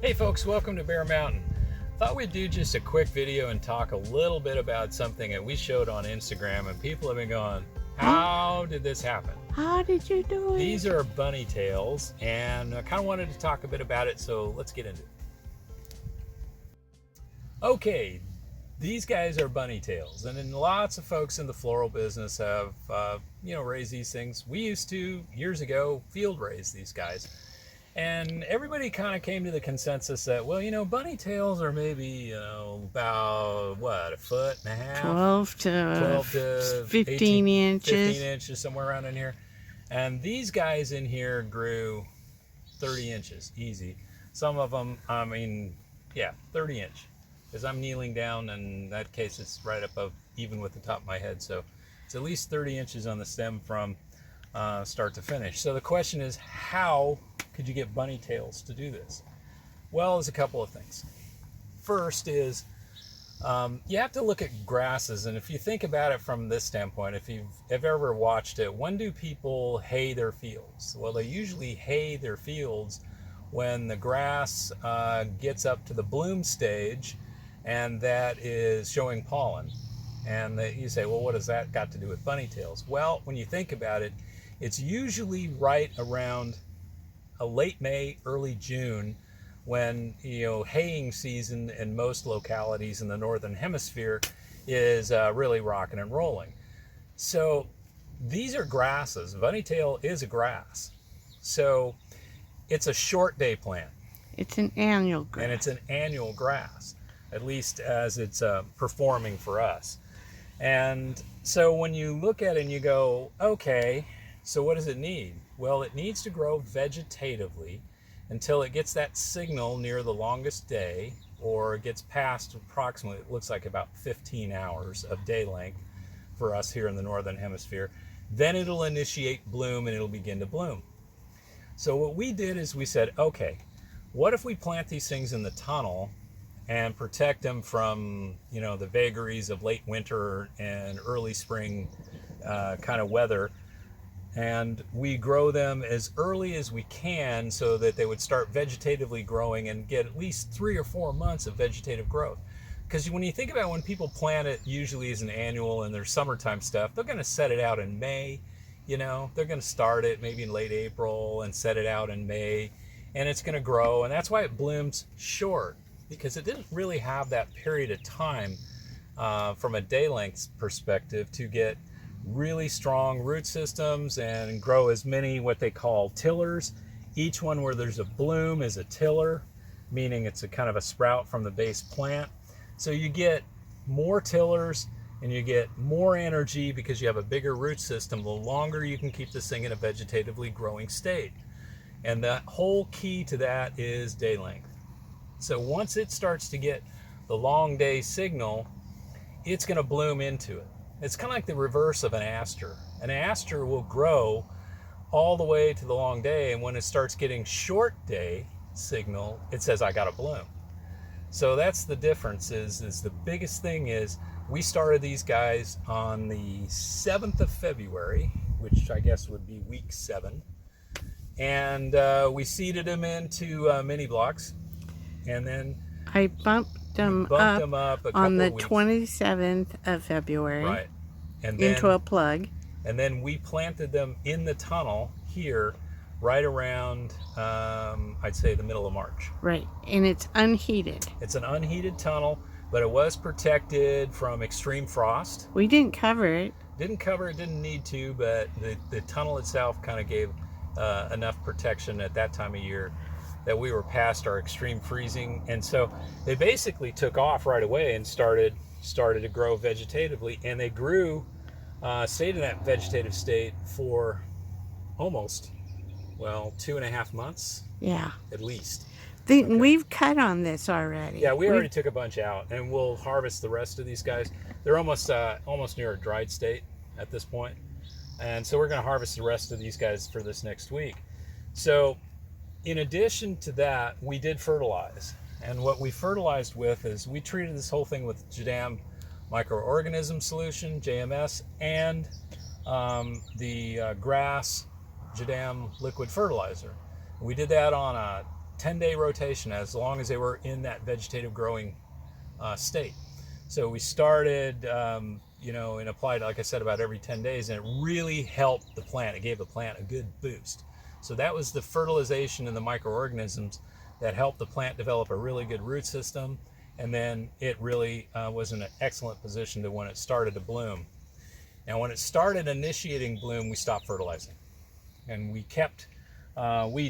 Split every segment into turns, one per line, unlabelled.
Hey folks, welcome to Bear Mountain. Thought we'd do just a quick video and talk a little bit about something that we showed on Instagram, and people have been going, how did this happen?
How did you do it?
These are bunny tails, and I kind of wanted to talk a bit about it, so let's get into it. Okay, these guys are bunny tails, and then lots of folks in the floral business have, raised these things. We used to, years ago, field raise these guys. And everybody kind of came to the consensus that, well, bunny tails are maybe, about, a foot and a half?
12 to 15 inches.
15 inches, somewhere around in here. And these guys in here grew 30 inches, easy. Some of them, 30 inch. Because I'm kneeling down, and in that case, it's right above, even with the top of my head. So it's at least 30 inches on the stem from start to finish. So the question is, how could you get bunny tails to do this? Well, there's a couple of things. First is you have to look at grasses, and if you think about it from this standpoint, if you've ever watched it, when do people hay their fields? Well, they usually hay their fields when the grass gets up to the bloom stage, and that is showing pollen. And you say, well, what has that got to do with bunny tails? Well, when you think about it, it's usually right around a late May, early June, when haying season in most localities in the northern hemisphere is really rocking and rolling. So these are grasses. Bunnytail is a grass, so it's a short day plant.
It's an annual grass.
And it's an annual grass, at least as it's performing for us. And so when you look at it and you go, okay, so what does it need? Well, it needs to grow vegetatively until it gets that signal near the longest day, or it gets past approximately, it looks like about 15 hours of day length for us here in the northern hemisphere. Then it'll initiate bloom and it'll begin to bloom. So what we did is we said, okay, what if we plant these things in the tunnel and protect them from the vagaries of late winter and early spring kind of weather, and we grow them as early as we can so that they would start vegetatively growing and get at least 3 or 4 months of vegetative growth. Because when you think about when people plant it, usually as an annual and their summertime stuff, they're going to set it out in May. They're going to start it maybe in late April and set it out in May, and it's going to grow, and that's why it blooms short, because it didn't really have that period of time from a day length perspective to get really strong root systems and grow as many what they call tillers. Each one where there's a bloom is a tiller, meaning it's a kind of a sprout from the base plant. So you get more tillers and you get more energy because you have a bigger root system the longer you can keep this thing in a vegetatively growing state. And the whole key to that is day length. So once it starts to get the long day signal, it's going to bloom into it. It's kind of like the reverse of an aster. An aster will grow all the way to the long day, and when it starts getting short day signal, it says, I got to bloom. So that's the difference. Is the biggest thing is we started these guys on the 7th of February, which I guess would be week 7. And we seeded them into mini blocks. And then
I bumped them up on the 27th of February,
right, and then,
into a plug.
And then we planted them in the tunnel here right around, I'd say, the middle of March.
Right, and it's unheated.
It's an unheated tunnel, but it was protected from extreme frost.
We didn't cover it.
Didn't need to, but the tunnel itself kind of gave enough protection at that time of year that we were past our extreme freezing. And so they basically took off right away and started to grow vegetatively, and they grew, stayed in that vegetative state for almost, 2.5 months.
Yeah.
At least.
Okay. We've cut on this already.
Yeah, we already took a bunch out, and we'll harvest the rest of these guys. They're almost near a dried state at this point. And so we're going to harvest the rest of these guys for this next week. So in addition to that, we did fertilize. And what we fertilized with is we treated this whole thing with Jadam microorganism solution, JMS, and the grass Jadam liquid fertilizer. We did that on a 10-day rotation as long as they were in that vegetative growing state. So we started, and applied, like I said, about every 10 days, and it really helped the plant. It gave the plant a good boost. So that was the fertilization and the microorganisms that helped the plant develop a really good root system. And then it really was in an excellent position to when it started to bloom. Now, when it started initiating bloom, we stopped fertilizing. And we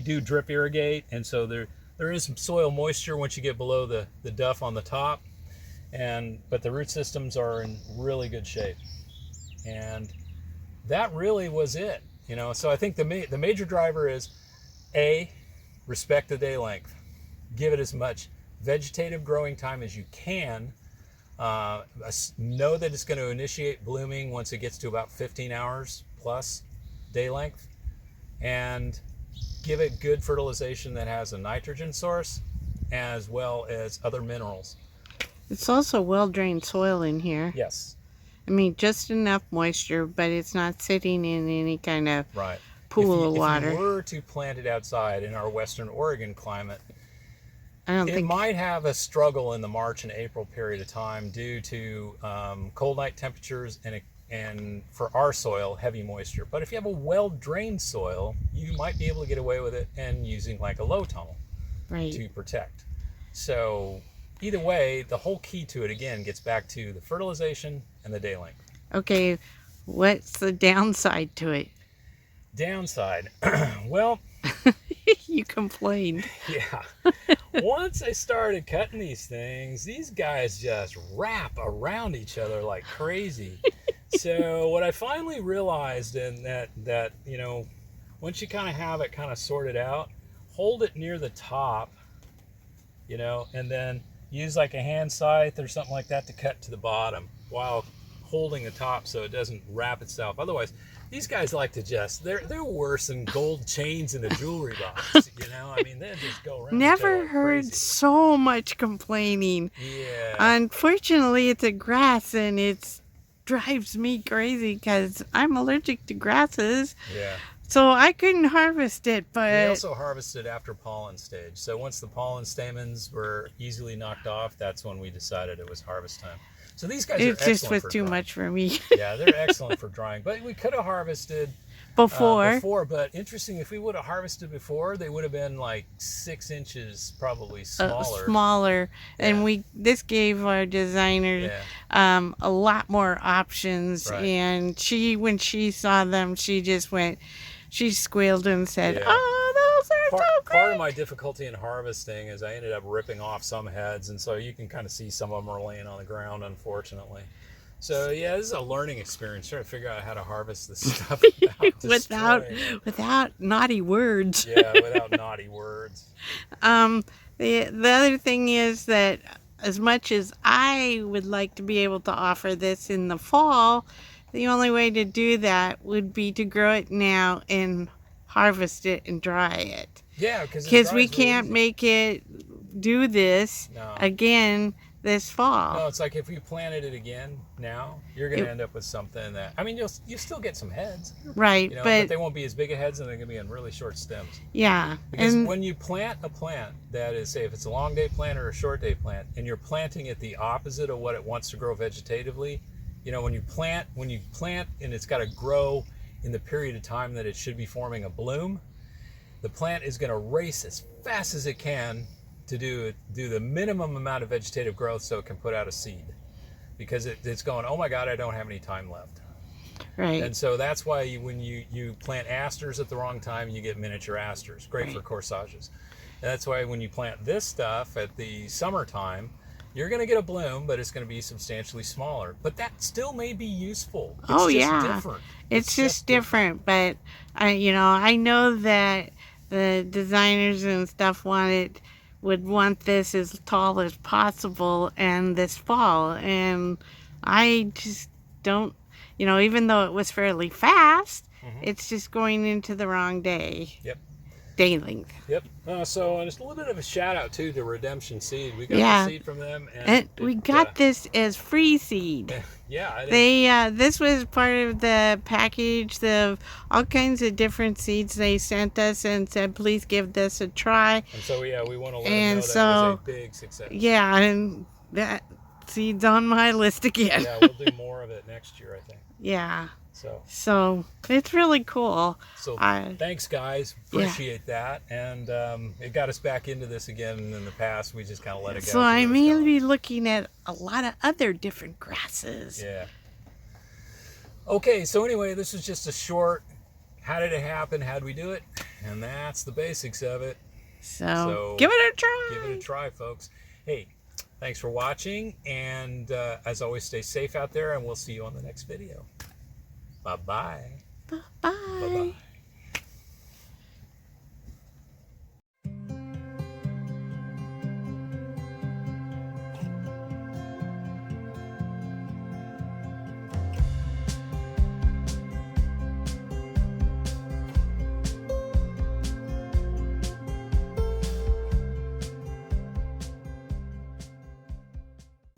do drip irrigate. And so there is some soil moisture once you get below the duff on the top. But the root systems are in really good shape. And that really was it. So I think the major driver is respect the day length. Give it as much vegetative growing time as you can. Know that it's going to initiate blooming once it gets to about 15 hours plus day length, and give it good fertilization that has a nitrogen source as well as other minerals.
It's also well-drained soil in here.
Yes.
I mean, just enough moisture, but it's not sitting in any kind of pool of water.
If you were to plant it outside in our Western Oregon climate, it might have a struggle in the March and April period of time due to cold night temperatures and for our soil, heavy moisture. But if you have a well-drained soil, you might be able to get away with it and using like a low tunnel to protect. So either way, the whole key to it, again, gets back to the fertilization and the day length.
Okay, what's the downside to it?
Downside? Well...
You complained.
Yeah. Once I started cutting these things, these guys just wrap around each other like crazy. So what I finally realized in that once you kind of have it kind of sorted out, hold it near the top, and then use like a hand scythe or something like that to cut to the bottom while holding the top so it doesn't wrap itself. Otherwise, these guys like to they're worse than gold chains in a jewelry box, I mean, they just go around.
Never heard so much complaining.
Yeah.
Unfortunately, it's a grass, and it drives me crazy because I'm allergic to grasses.
Yeah.
So I couldn't harvest it, but...
We also harvested after pollen stage. So once the pollen stamens were easily knocked off, that's when we decided it was harvest time. So these guys are excellent for drying. It just was
too much for me.
Yeah, they're excellent for drying. But we could have harvested
before.
But interesting, if we would have harvested before, they would have been like 6 inches probably smaller.
Yeah. And this gave our designer a lot more options. Right. And when she saw them, she squealed and said, "Oh, those are so great."
Part of my difficulty in harvesting is I ended up ripping off some heads, and so you can kind of see some of them are laying on the ground, unfortunately. So yeah, this is a learning experience, trying to figure out how to harvest this stuff
without naughty words.
Yeah, without naughty words.
The other thing is that as much as I would like to be able to offer this in the fall, the only way to do that would be to grow it now and harvest it and dry it.
Yeah, because
we can't make it do this again this fall.
No, it's like if you planted it again now, you're going to end up with something that, I mean, you still get some heads.
Right.
But they won't be as big a heads, and they're going to be in really short stems.
Yeah.
Because when you plant a plant that is, say, if it's a long day plant or a short day plant, and you're planting it the opposite of what it wants to grow vegetatively, when you plant and it's got to grow in the period of time that it should be forming a bloom, the plant is going to race as fast as it can to do the minimum amount of vegetative growth so it can put out a seed, because it's going, oh my God, I don't have any time left.
Right.
And so that's why when you plant asters at the wrong time, you get miniature asters. Great for corsages. And that's why when you plant this stuff at the summertime, you're going to get a bloom, but it's going to be substantially smaller. But that still may be useful.
It's just different. It's just different. But I know that the designers and stuff would want this as tall as possible and this fall, and I just don't, even though it was fairly fast, it's just going into the wrong day.
Yep.
day length.
Yep. So, and it's a little bit of a shout out too to Redemption Seed. We got
Yeah.
the seed from them,
And we got this as free seed.
Yeah, I didn't.
They this was part of the package of all kinds of different seeds they sent us and said, please give this a try.
And so yeah, we want to let
And
them know that
so,
was a big success.
Yeah, and that seed's on my list again.
Yeah, we'll do more of it next year, I think.
Yeah.
So
it's really cool.
So thanks, guys. Appreciate that. And it got us back into this again. In the past, we just kind of let it go.
So I may be looking at a lot of other different grasses.
Yeah. Okay, so anyway, this was just a short, how did it happen? How did we do it? And that's the basics of it.
So give it a try.
Give it a try, folks. Hey, thanks for watching. And as always, stay safe out there. And we'll see you on the next video. Bye-bye.
Bye-bye.
Bye-bye.